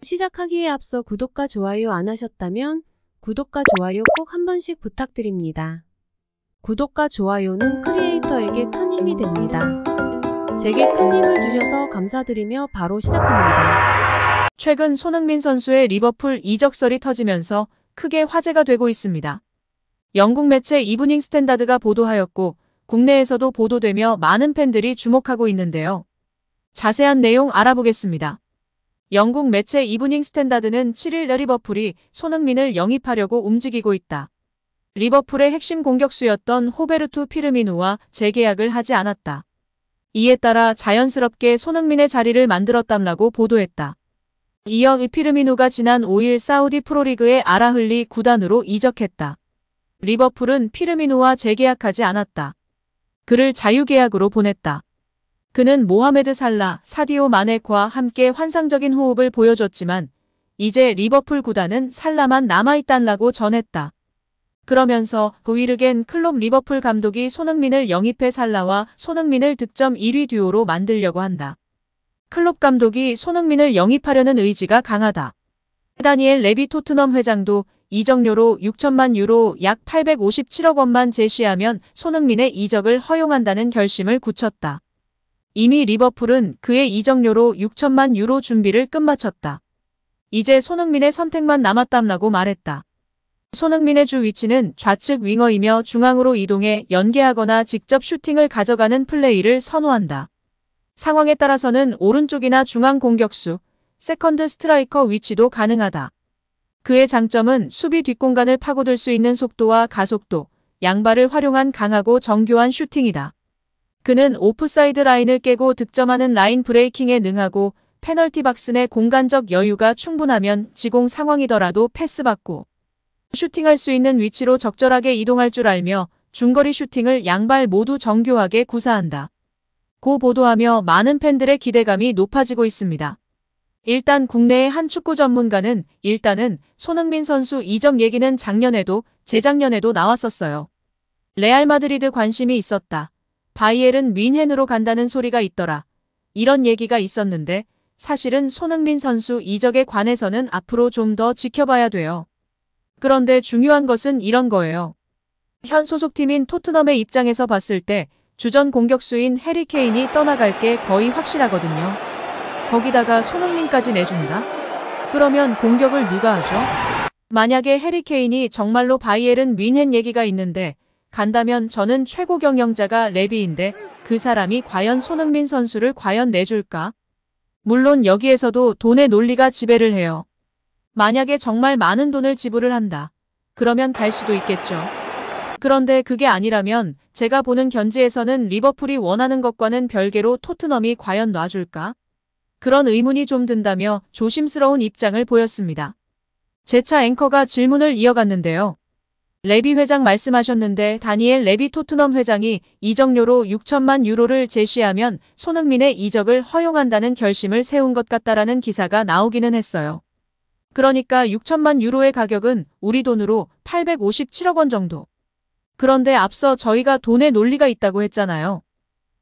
시작하기에 앞서 구독과 좋아요 안 하셨다면 구독과 좋아요 꼭 한 번씩 부탁드립니다. 구독과 좋아요는 크리에이터에게 큰 힘이 됩니다. 제게 큰 힘을 주셔서 감사드리며 바로 시작합니다. 최근 손흥민 선수의 리버풀 이적설이 터지면서 크게 화제가 되고 있습니다. 영국 매체 이브닝 스탠다드가 보도하였고 국내에서도 보도되며 많은 팬들이 주목하고 있는데요. 자세한 내용 알아보겠습니다. 영국 매체 이브닝 스탠다드는 7일 리버풀이 손흥민을 영입하려고 움직이고 있다. 리버풀의 핵심 공격수였던 호베르투 피르미누와 재계약을 하지 않았다. 이에 따라 자연스럽게 손흥민의 자리를 만들었담라고 보도했다. 이어 피르미누가 지난 5일 사우디 프로리그의 알아흘리 구단으로 이적했다. 리버풀은 피르미누와 재계약하지 않았다. 그를 자유계약으로 보냈다. 그는 모하메드 살라, 사디오 마네과 함께 환상적인 호흡을 보여줬지만 이제 리버풀 구단은 살라만 남아있단라고 전했다. 그러면서 부이르겐 클롭 리버풀 감독이 손흥민을 영입해 살라와 손흥민을 득점 1위 듀오로 만들려고 한다. 클롭 감독이 손흥민을 영입하려는 의지가 강하다. 다니엘 레비 토트넘 회장도 이적료로 6천만 유로 약 857억 원만 제시하면 손흥민의 이적을 허용한다는 결심을 굳혔다. 이미 리버풀은 그의 이적료로 6천만 유로 준비를 끝마쳤다. 이제 손흥민의 선택만 남았담라고 말했다. 손흥민의 주 위치는 좌측 윙어이며 중앙으로 이동해 연계하거나 직접 슈팅을 가져가는 플레이를 선호한다. 상황에 따라서는 오른쪽이나 중앙 공격수, 세컨드 스트라이커 위치도 가능하다. 그의 장점은 수비 뒷공간을 파고들 수 있는 속도와 가속도, 양발을 활용한 강하고 정교한 슈팅이다. 그는 오프사이드 라인을 깨고 득점하는 라인 브레이킹에 능하고 페널티 박스 내 공간적 여유가 충분하면 지공 상황이더라도 패스받고 슈팅할 수 있는 위치로 적절하게 이동할 줄 알며 중거리 슈팅을 양발 모두 정교하게 구사한다. 고 보도하며 많은 팬들의 기대감이 높아지고 있습니다. 일단 국내의 한 축구 전문가는 일단은 손흥민 선수 이적 얘기는 작년에도 재작년에도 나왔었어요. 레알 마드리드 관심이 있었다. 바이에른 뮌헨으로 간다는 소리가 있더라. 이런 얘기가 있었는데 사실은 손흥민 선수 이적에 관해서는 앞으로 좀 더 지켜봐야 돼요. 그런데 중요한 것은 이런 거예요. 현 소속팀인 토트넘의 입장에서 봤을 때 주전 공격수인 해리 케인이 떠나갈 게 거의 확실하거든요. 거기다가 손흥민까지 내준다? 그러면 공격을 누가 하죠? 만약에 해리 케인이 정말로 바이에른 뮌헨 얘기가 있는데 간다면 저는 최고 경영자가 레비인데 그 사람이 과연 손흥민 선수를 과연 내줄까? 물론 여기에서도 돈의 논리가 지배를 해요. 만약에 정말 많은 돈을 지불을 한다. 그러면 갈 수도 있겠죠. 그런데 그게 아니라면 제가 보는 견지에서는 리버풀이 원하는 것과는 별개로 토트넘이 과연 놔줄까? 그런 의문이 좀 든다며 조심스러운 입장을 보였습니다. 재차 앵커가 질문을 이어갔는데요. 레비 회장 말씀하셨는데 다니엘 레비 토트넘 회장이 이적료로 6천만 유로를 제시하면 손흥민의 이적을 허용한다는 결심을 세운 것 같다라는 기사가 나오기는 했어요. 그러니까 6천만 유로의 가격은 우리 돈으로 857억 원 정도. 그런데 앞서 저희가 돈의 논리가 있다고 했잖아요.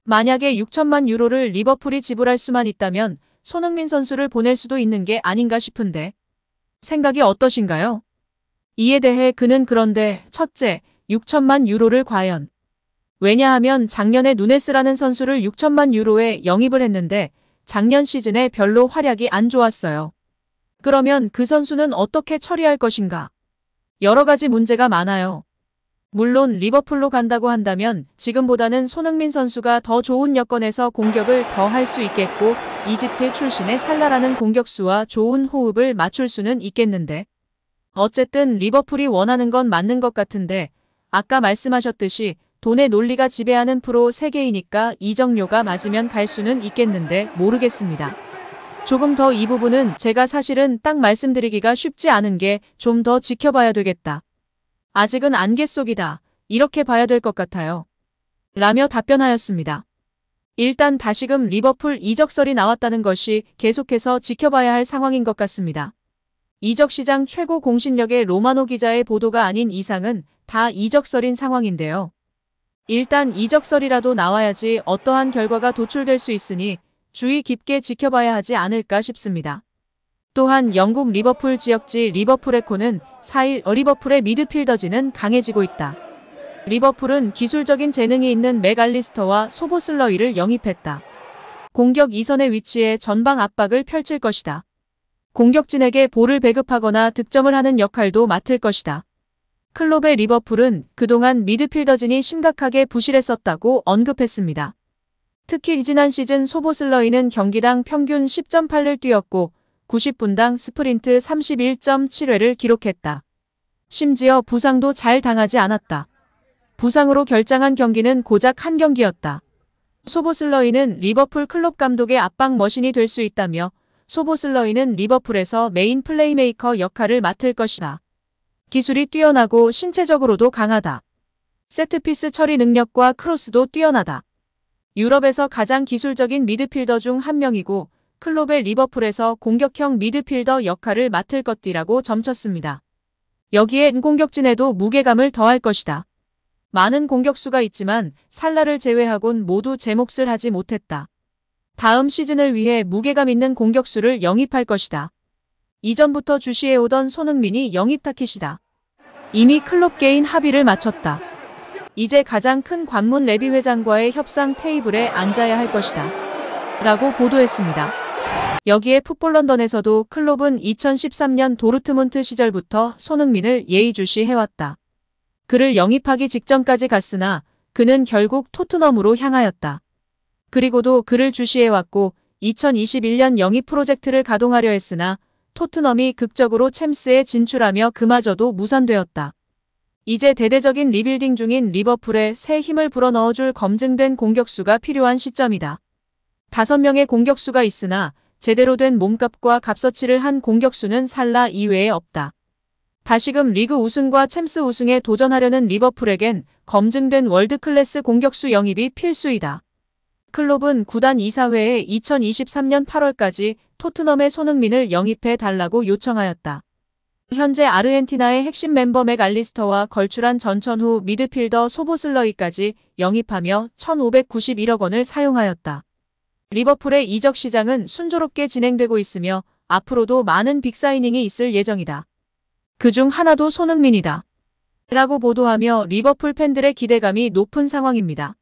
만약에 6천만 유로를 리버풀이 지불할 수만 있다면 손흥민 선수를 보낼 수도 있는 게 아닌가 싶은데 생각이 어떠신가요? 이에 대해 그는 그런데 첫째, 6천만 유로를 과연. 왜냐하면 작년에 누네스라는 선수를 6천만 유로에 영입을 했는데 작년 시즌에 별로 활약이 안 좋았어요. 그러면 그 선수는 어떻게 처리할 것인가? 여러 가지 문제가 많아요. 물론 리버풀로 간다고 한다면 지금보다는 손흥민 선수가 더 좋은 여건에서 공격을 더 할 수 있겠고 이집트 출신의 살라라는 공격수와 좋은 호흡을 맞출 수는 있겠는데 어쨌든 리버풀이 원하는 건 맞는 것 같은데 아까 말씀하셨듯이 돈의 논리가 지배하는 프로 세계이니까 이적료가 맞으면 갈 수는 있겠는데 모르겠습니다. 조금 더 이 부분은 제가 사실은 딱 말씀드리기가 쉽지 않은 게 좀 더 지켜봐야 되겠다. 아직은 안개 속이다. 이렇게 봐야 될 것 같아요. 라며 답변하였습니다. 일단 다시금 리버풀 이적설이 나왔다는 것이 계속해서 지켜봐야 할 상황인 것 같습니다. 이적시장 최고 공신력의 로마노 기자의 보도가 아닌 이상은 다 이적설인 상황인데요. 일단 이적설이라도 나와야지 어떠한 결과가 도출될 수 있으니 주의 깊게 지켜봐야 하지 않을까 싶습니다. 또한 영국 리버풀 지역지 리버풀 에코는 4일 리버풀의 미드필더진은 강해지고 있다. 리버풀은 기술적인 재능이 있는 맥알리스터와 소보슬러이를 영입했다. 공격 2선의 위치에 전방 압박을 펼칠 것이다. 공격진에게 볼을 배급하거나 득점을 하는 역할도 맡을 것이다. 클롭의 리버풀은 그동안 미드필더진이 심각하게 부실했었다고 언급했습니다. 특히 지난 시즌 소보슬러이는 경기당 평균 10.8를 뛰었고 90분당 스프린트 31.7회를 기록했다. 심지어 부상도 잘 당하지 않았다. 부상으로 결장한 경기는 고작 한 경기였다. 소보슬러이는 리버풀 클롭 감독의 압박 머신이 될 수 있다며 소보슬러이는 리버풀에서 메인 플레이메이커 역할을 맡을 것이다. 기술이 뛰어나고 신체적으로도 강하다. 세트피스 처리 능력과 크로스도 뛰어나다. 유럽에서 가장 기술적인 미드필더 중 한 명이고 클롭의 리버풀에서 공격형 미드필더 역할을 맡을 것이라고 점쳤습니다. 여기에 공격진에도 무게감을 더할 것이다. 많은 공격수가 있지만 살라를 제외하곤 모두 제 몫을 하지 못했다. 다음 시즌을 위해 무게감 있는 공격수를 영입할 것이다. 이전부터 주시해오던 손흥민이 영입 타깃이다. 이미 클롭계인 합의를 마쳤다. 이제 가장 큰 관문 레비 회장과의 협상 테이블에 앉아야 할 것이다. 라고 보도했습니다. 여기에 풋볼 런던에서도 클롭은 2013년 도르트문트 시절부터 손흥민을 예의주시해왔다. 그를 영입하기 직전까지 갔으나 그는 결국 토트넘으로 향하였다. 그리고도 그를 주시해왔고 2021년 영입 프로젝트를 가동하려 했으나 토트넘이 극적으로 챔스에 진출하며 그마저도 무산되었다. 이제 대대적인 리빌딩 중인 리버풀에 새 힘을 불어넣어줄 검증된 공격수가 필요한 시점이다. 5명의 공격수가 있으나 제대로 된 몸값과 값어치를 한 공격수는 살라 이외에 없다. 다시금 리그 우승과 챔스 우승에 도전하려는 리버풀에겐 검증된 월드클래스 공격수 영입이 필수이다. 클롭은 구단 이사회에 2023년 8월까지 토트넘의 손흥민을 영입해 달라고 요청하였다. 현재 아르헨티나의 핵심 멤버 맥알리스터와 걸출한 전천 후 미드필더 소보슬러이까지 영입하며 1,591억 원을 사용하였다. 리버풀의 이적 시장은 순조롭게 진행되고 있으며 앞으로도 많은 빅사이닝이 있을 예정이다. 그중 하나도 손흥민이다. 라고 보도하며 리버풀 팬들의 기대감이 높은 상황입니다.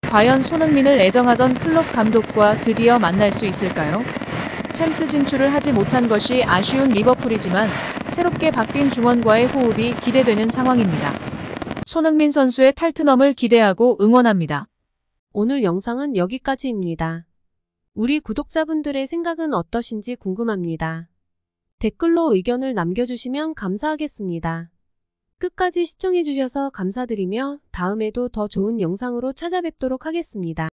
과연 손흥민을 애정하던 클롭 감독과 드디어 만날 수 있을까요? 챔스 진출을 하지 못한 것이 아쉬운 리버풀이지만 새롭게 바뀐 중원과의 호흡이 기대되는 상황입니다. 손흥민 선수의 탈트넘을 기대하고 응원합니다. 오늘 영상은 여기까지입니다. 우리 구독자분들의 생각은 어떠신지 궁금합니다. 댓글로 의견을 남겨주시면 감사하겠습니다. 끝까지 시청해주셔서 감사드리며 다음에도 더 좋은 영상으로 찾아뵙도록 하겠습니다.